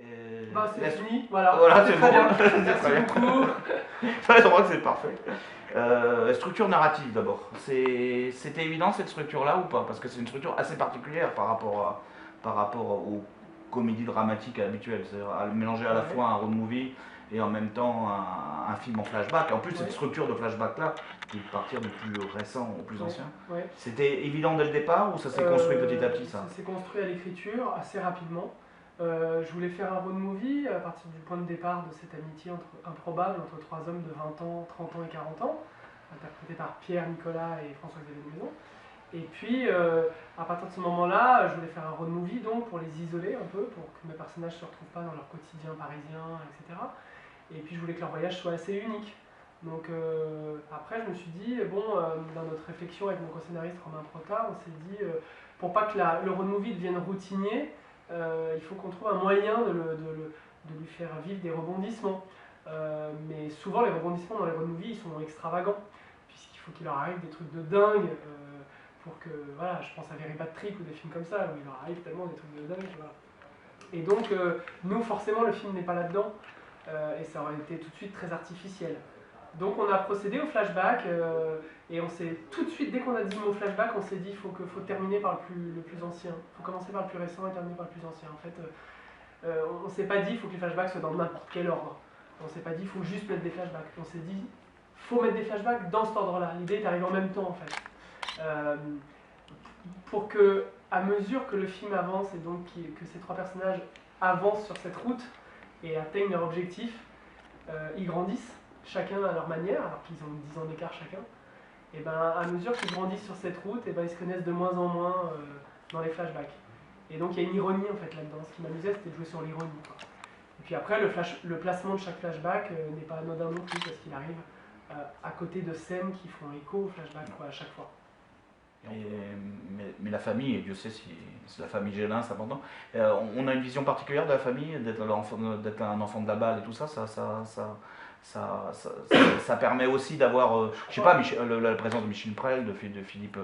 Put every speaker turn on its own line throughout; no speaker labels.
C'est fini, voilà.
Voilà, c'est
très
bon.
bien.
C'est
Merci
très bien.
beaucoup.
Ouais, je crois que c'est parfait. Structure narrative d'abord. C'était évident cette structure-là ou pas? Parce que c'est une structure assez particulière par rapport aux comédies dramatiques habituelles. C'est-à-dire à mélanger à la
Ouais,
fois un road movie et en même temps un film en flashback. Et en plus, cette
ouais,
structure de flashback-là, qui est de partir du plus récent au plus
ouais,
ancien,
ouais.
c'était évident dès le départ ou ça s'est construit petit à petit ça?
Ça s'est construit à l'écriture assez rapidement. Je voulais faire un road movie à partir du point de départ de cette amitié improbable entre trois hommes de 20 ans, 30 ans et 40 ans, interprétés par Pierre, Nicolas et François-Xavier de Maison. Et puis, à partir de ce moment-là, je voulais faire un road movie donc pour les isoler un peu, pour que mes personnages ne se retrouvent pas dans leur quotidien parisien, etc. Et puis, je voulais que leur voyage soit assez unique. Donc, après, je me suis dit, bon, dans notre réflexion avec mon co-scénariste Romain Prota, on s'est dit, pour pas que le road movie devienne routinier, il faut qu'on trouve un moyen de lui faire vivre des rebondissements. Mais souvent, les rebondissements dans les road movies, ils sont extravagants, puisqu'il faut qu'il leur arrive des trucs de dingue. Pour que, voilà, je pense à Very Bad Trip ou des films comme ça, où il leur arrive tellement des trucs de dingue. Voilà. Et donc, nous, forcément, le film n'est pas là-dedans, et ça aurait été tout de suite très artificiel. Donc, on a procédé au flashback, et on s'est tout de suite, dès qu'on a dit le mot flashback, on s'est dit faut terminer par le plus ancien. Il faut commencer par le plus récent et terminer par le plus ancien. En fait, on ne s'est pas dit il faut que les flashbacks soient dans n'importe quel ordre. On ne s'est pas dit il faut juste mettre des flashbacks. On s'est dit faut mettre des flashbacks dans cet ordre-là. L'idée est arrivée en même temps, en fait. Euh, pour que, à mesure que le film avance et donc que ces trois personnages avancent sur cette route et atteignent leur objectif, ils grandissent, chacun à leur manière, alors qu'ils ont 10 ans d'écart chacun. Et ben, à mesure qu'ils grandissent sur cette route, et ben, ils se connaissent de moins en moins dans les flashbacks. Et donc il y a une ironie en fait là-dedans. Ce qui m'amusait, c'était de jouer sur l'ironie. Et puis après, le placement de chaque flashback n'est pas anodin non plus parce qu'il arrive à côté de scènes qui font écho au flashback quoi, à chaque fois.
Mais la famille, et Dieu sait si c'est la famille Gélin, c'est important. On a une vision particulière de la famille, d'être un enfant de la balle et tout ça, ça permet aussi d'avoir, je sais pas, la présence de Michel Prel, de Philippe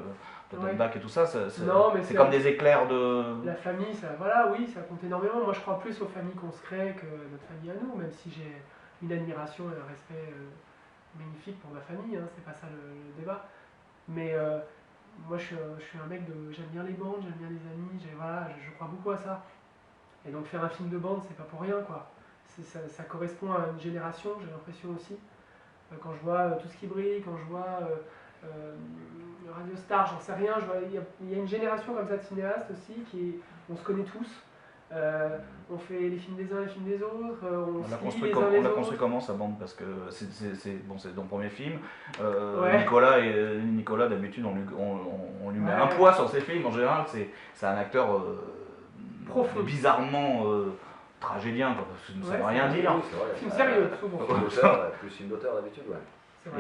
Denbach et tout ça, c'est comme des éclairs de...
La famille, ça, voilà, oui, ça compte énormément. Moi, je crois plus aux familles qu'on se crée que notre famille à nous, même si j'ai une admiration et un respect magnifique pour ma famille, hein, c'est pas ça le débat. Mais moi, je suis un mec de. J'aime bien les bandes, j'aime bien les amis, voilà, je crois beaucoup à ça. Et donc, faire un film de bande, c'est pas pour rien, quoi. Ça correspond à une génération, j'ai l'impression aussi. Quand je vois Tout ce qui brille, quand je vois Radio Star, j'en sais rien, il y a une génération comme ça de cinéastes aussi, on se connaît tous. On fait les films des uns et les films des autres, on se lit les uns les
On l'a
autres.
construit comment sa bande? Parce que c'est ton premier film.
Ouais.
Nicolas d'habitude, on lui met un poids sur ses films. En général, c'est un acteur
profond,
bizarrement tragédien, quoi, parce que ça ne veut rien dire.
Film sérieux, souvent.
Plus film d'auteur d'habitude, ouais.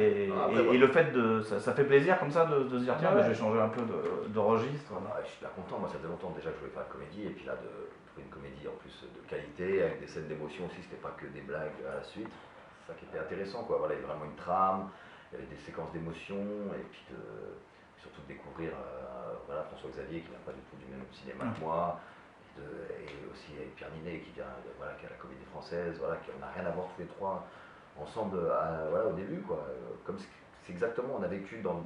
Et le fait ça fait plaisir comme ça de se dire tiens, je vais changer un peu de registre.
Je suis super content, moi ça faisait longtemps déjà que je voulais faire une comédie, et puis là de trouver une comédie en plus de qualité, avec des scènes d'émotion aussi, c'était pas que des blagues à la suite, c'est ça qui était intéressant quoi, voilà, il y avait vraiment une trame, il y avait des séquences d'émotion, et puis surtout de découvrir voilà, François Xavier qui vient pas du tout du même cinéma que moi, et aussi avec Pierre Ninet qui vient, voilà, qui a la comédie française, voilà, qui on n'a rien à voir tous les trois ensemble voilà, au début quoi. Comme c'est exactement, on a vécu dans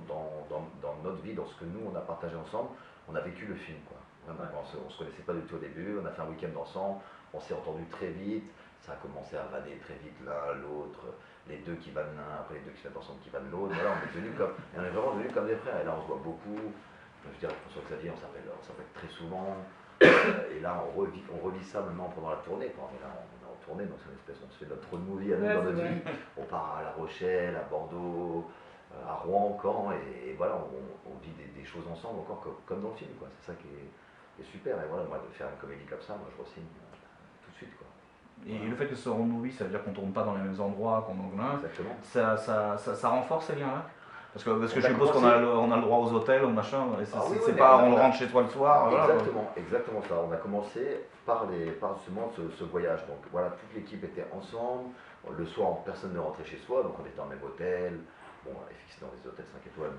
notre vie, dans ce que nous on a partagé ensemble, on a vécu le film quoi. Vraiment, on se connaissait pas du tout au début, on a fait un week-end ensemble, on s'est entendu très vite, ça a commencé à vanner très vite l'un l'autre, les deux qui vannent l'un, après les deux qui se mettent ensemble qui vannent l'autre, voilà, on est vraiment devenus comme des frères, et là on se voit beaucoup, je veux dire François Xavier on s'appelle très souvent, et là on revit ça maintenant pendant la tournée quoi. Mais là on est en tournée, donc c'est une espèce, on se fait notre road movie dans notre vie, on part à La Rochelle, à Bordeaux, à Rouen, Caen, et voilà, on vit des choses ensemble encore comme dans le film quoi. C'est ça qui est super, et voilà, moi de faire une comédie comme ça, moi je re-signe tout de suite quoi.
Et le fait que ce soit road movie, ça veut dire qu'on tourne pas dans les mêmes endroits, ça renforce ces liens-là. Parce que je suppose qu'on a le droit aux hôtels, aux machins, c'est pas on rentre chez toi le soir.
Exactement ça. On a commencé par justement ce voyage. Donc voilà, toute l'équipe était ensemble. Le soir, personne ne rentrait chez soi, donc on était dans le même hôtel. Bon, on est fixé dans des hôtels 5 étoiles,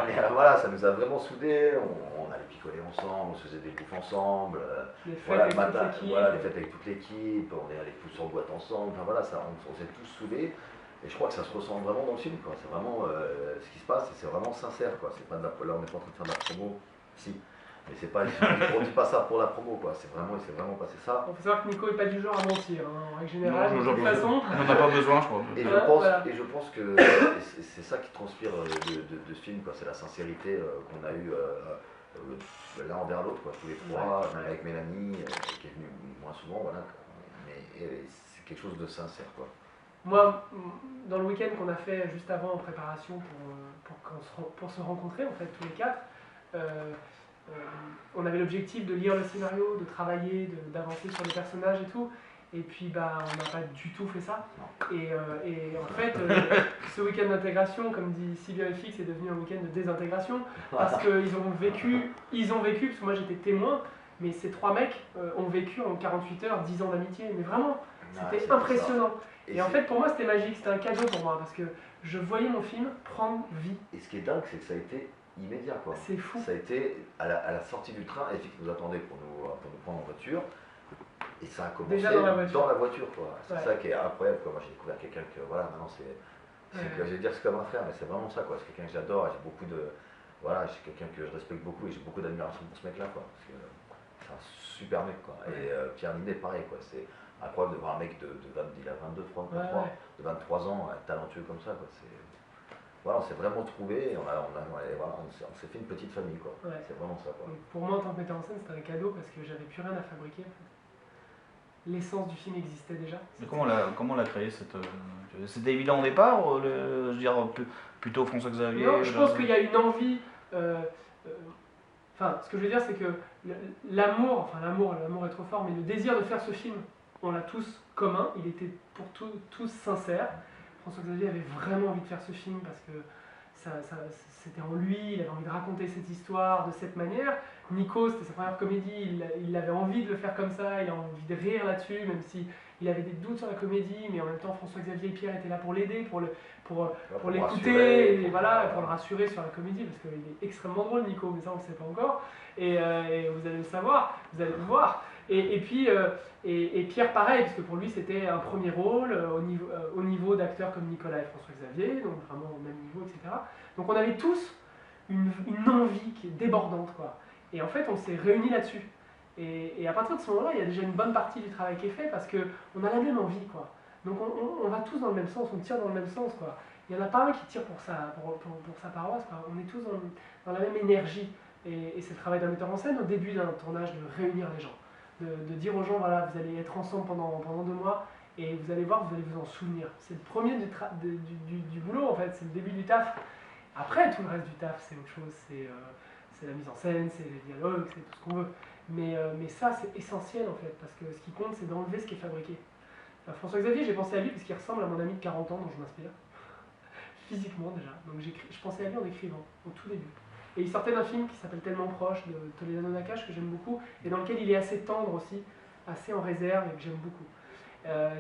mais voilà, ça nous a vraiment soudés. On on allait picoler ensemble, on se faisait des bouffes ensemble.
Les fêtes
Voilà,
avec toute l'équipe.
voilà, les fêtes avec toute l'équipe, on est allés tous sur le boîte ensemble, enfin voilà, on s'est tous soudés. Et je crois que ça se ressent vraiment dans le film, quoi. C'est vraiment ce qui se passe, et c'est vraiment sincère, quoi. C'est pas de là, on n'est pas en train de faire de la promo, si. Mais c'est pas, on dit pas ça pour la promo, quoi. C'est vraiment, il s'est vraiment passé ça.
Il faut savoir que Nico n'est pas du genre à mentir, hein, en règle générale,
Non,
de toute façon.
on n'en a pas besoin, je crois.
Je pense que c'est ça qui transpire de ce film, quoi. C'est la sincérité qu'on a eue l'un envers l'autre, quoi. Tous les trois, même avec Mélanie, qui est venue moins souvent, voilà. Mais c'est quelque chose de sincère, quoi.
Moi, dans le week-end qu'on a fait juste avant en préparation pour se rencontrer, en fait, tous les quatre, on avait l'objectif de lire le scénario, de travailler, d'avancer sur les personnages et tout. Et puis, bah, on n'a pas du tout fait ça. Et en fait, ce week-end d'intégration, comme dit si bien FX, est devenu un week-end de désintégration. Parce qu'ils ont vécu, parce que moi j'étais témoin, mais ces trois mecs ont vécu en 48 heures 10 ans d'amitié. Mais vraiment, c'était impressionnant. Et en fait, pour moi, c'était magique, c'était un cadeau pour moi, parce que je voyais mon film prendre vie.
Et ce qui est dingue, c'est que ça a été immédiat, quoi.
C'est fou.
Ça a été à la sortie du train, FX nous attendait pour nous prendre en voiture, et ça a commencé
déjà dans la
voiture, quoi. C'est ça qui est incroyable, quoi. Moi, j'ai découvert quelqu'un que, voilà, maintenant je vais dire c'est comme un frère, mais c'est vraiment ça, quoi. C'est quelqu'un que j'adore, et j'ai beaucoup de, voilà, c'est quelqu'un que je respecte beaucoup, et j'ai beaucoup d'admiration pour ce mec-là, quoi. Parce que c'est un super mec, quoi. Et Pierre Ninet, pareil, quoi. C'est incroyable de voir un mec de 23 ans, talentueux comme ça, quoi. Voilà, on s'est vraiment trouvé, voilà, on s'est fait une petite famille, quoi. C'est vraiment ça, quoi.
Donc, pour moi, en tant que metteur en scène, c'était un cadeau parce que j'avais plus rien à fabriquer. En fait. L'essence du film existait déjà.
Mais comment on l'a créé cette... C'était évident au départ, je veux dire, plutôt François Xavier?
Non, je pense qu'il y a une envie... Enfin, ce que je veux dire, c'est que l'amour est trop fort, mais le désir de faire ce film, on l'a tous commun, il était pour tous sincère. François Xavier avait vraiment envie de faire ce film parce que c'était en lui, il avait envie de raconter cette histoire de cette manière. Nico, c'était sa première comédie, il avait envie de le faire comme ça, il a envie de rire là-dessus, même si il avait des doutes sur la comédie, mais en même temps François Xavier et Pierre étaient là pour l'aider, pour l'écouter, et voilà, pour le rassurer sur la comédie, parce qu'il est extrêmement drôle Nico, mais ça on ne le sait pas encore, et vous allez le savoir, vous allez le voir. Et puis Pierre pareil, parce que pour lui c'était un premier rôle au niveau d'acteurs comme Nicolas et François Xavier, donc vraiment au même niveau, etc. Donc on avait tous une envie qui est débordante, quoi. Et en fait on s'est réunis là-dessus. Et à partir de ce moment-là, il y a déjà une bonne partie du travail qui est fait parce qu'on a la même envie, quoi. Donc on va tous dans le même sens, on tire dans le même sens, quoi. Il n'y en a pas un qui tire pour sa paroisse, quoi. On est tous dans la même énergie. Et c'est le travail d'un metteur en scène au début d'un tournage de réunir les gens. De dire aux gens, voilà, vous allez être ensemble pendant 2 mois et vous allez voir, vous allez vous en souvenir. C'est le premier du boulot, en fait, c'est le début du taf. Après, tout le reste du taf, c'est autre chose, c'est la mise en scène, c'est les dialogues, c'est tout ce qu'on veut. Mais ça, c'est essentiel, en fait, parce que ce qui compte, c'est d'enlever ce qui est fabriqué. François Xavier, j'ai pensé à lui parce qu'il ressemble à mon ami de 40 ans dont je m'inspire, physiquement déjà. Donc je pensais à lui en écrivant, au tout début. Et il sortait d'un film qui s'appelle Tellement proche de Toledano Nakache, que j'aime beaucoup, et dans lequel il est assez tendre aussi, assez en réserve, et que j'aime beaucoup.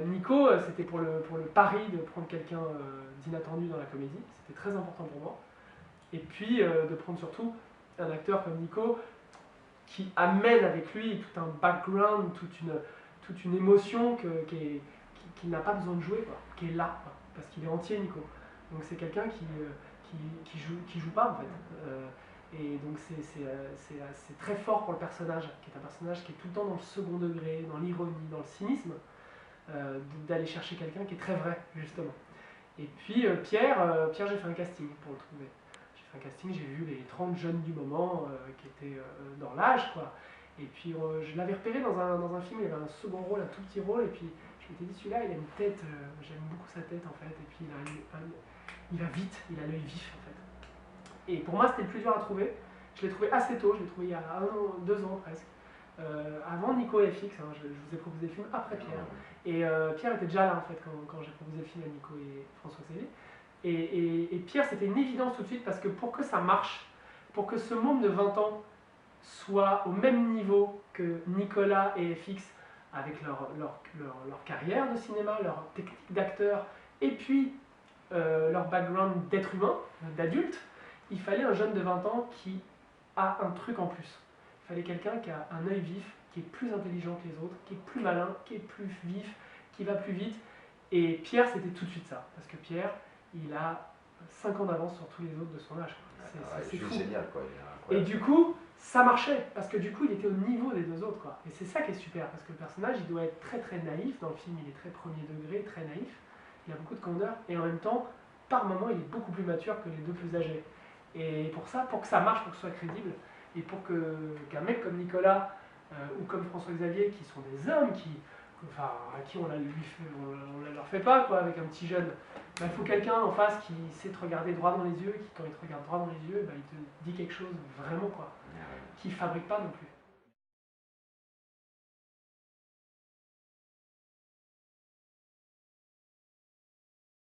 Nico, c'était pour le pari de prendre quelqu'un d'inattendu dans la comédie, c'était très important pour moi. Et puis de prendre surtout un acteur comme Nico, qui amène avec lui tout un background, toute une émotion qu'il n'a pas besoin de jouer, quoi, qui est là, quoi, parce qu'il est entier, Nico. Donc c'est quelqu'un qui joue pas, en fait. Et donc c'est très fort pour le personnage, qui est un personnage qui est tout le temps dans le second degré, dans l'ironie, dans le cynisme, d'aller chercher quelqu'un qui est très vrai, justement. Et puis Pierre, j'ai fait un casting pour le trouver. J'ai fait un casting, j'ai vu les 30 jeunes du moment qui étaient dans l'âge, quoi. Et puis je l'avais repéré dans un film, il avait un second rôle, un tout petit rôle, et puis je m'étais dit, celui-là, il a une tête, j'aime beaucoup sa tête, en fait, et puis il va vite, il a l'œil vif, en fait. Et pour moi, c'était le plus dur à trouver. Je l'ai trouvé assez tôt, je l'ai trouvé il y a 1 an, 2 ans presque. Avant Nico et FX, hein, je vous ai proposé le film après Pierre. Et Pierre était déjà là en fait quand j'ai proposé le film à Nico et François Xavier. Et Pierre, c'était une évidence tout de suite parce que pour que ça marche, pour que ce môme de 20 ans soit au même niveau que Nicolas et FX avec leur carrière de cinéma, leur technique d'acteur et puis leur background d'être humain, d'adulte, il fallait un jeune de 20 ans qui a un truc en plus. Il fallait quelqu'un qui a un œil vif, qui est plus intelligent que les autres, qui est plus malin, qui est plus vif, qui va plus vite. Et Pierre, c'était tout de suite ça. Parce que Pierre, il a 5 ans d'avance sur tous les autres de son âge. C'est
juste
fou.
génial, quoi.
Et du coup, ça marchait, parce que du coup, il était au niveau des deux autres, quoi. Et c'est ça qui est super, parce que le personnage, il doit être très très naïf. Dans le film, il est très premier degré, très naïf. Il a beaucoup de candeur, et en même temps, par moments, il est beaucoup plus mature que les deux plus âgés. Et pour ça, pour que ça marche, pour que ce soit crédible, et pour qu'un mec comme Nicolas ou comme François-Xavier, qui sont des hommes, à qui on ne leur fait pas, quoi, avec un petit jeune, il faut quelqu'un en face qui sait te regarder droit dans les yeux, qui quand il te regarde droit dans les yeux, il te dit quelque chose vraiment, quoi, qui ne fabrique pas non plus.